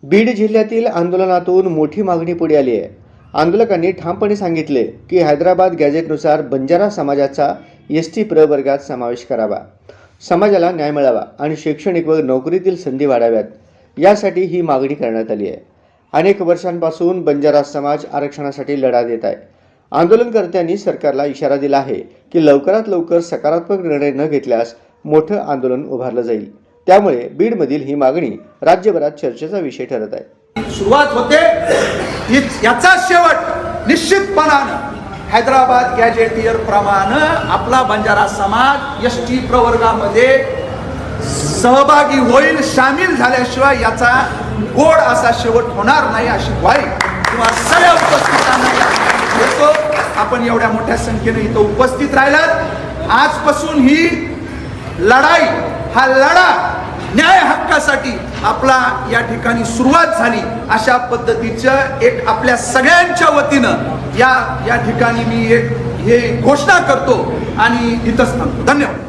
बीड जिल्ह्यातील आंदोलनातून मोठी मागणी पुढे आली आहे। आंदोलकांनी ठामपणे सांगितले की हैदराबाद गॅझेटनुसार बंजारा समाजाचा एसटी प्रवर्गात समावेश करावा, समाजाला न्याय मिळावा आणि शैक्षणिक व नोकरीतील संधी वाढाव्यात, यासाठी ही मागणी करण्यात आली आहे। अनेक वर्षांपासून बंजारा समाज आरक्षणासाठी लढा देत आहे। आंदोलनकर्त्यांनी सरकारला इशारा दिला आहे की लवकरात लवकर सकारात्मक निर्णय न घेतल्यास मोठं आंदोलन उभारलं जाईल। त्यामुळे बीडमधील ही मागणी राज्यभरात चर्चेचा विषय ठरत आहे। सुरुवात होते याचा शेवट निश्चितपणाने हैदराबाद गॅजेटियर प्रमाणे आपला बंजारा समाज एसटी प्रवर्गामध्ये सहभागी होईल, सामील झाल्याशिवाय याचा गोड असा शेवट होणार नाही अशी ग्वाही किंवा सगळ्या उपस्थितांना देतो। आपण एवढ्या मोठ्या संख्येने इथं उपस्थित राहिलात। आजपासून ही लढाई, हा लढा न्याय हक्कासाठी आपला या ठिकाणी सुरुवात झाली, अशा पद्धतीचं एक आपल्या सगळ्यांच्या वतीनं या ठिकाणी मी एक हे घोषणा करतो आणि इथंच थांबतो। धन्यवाद।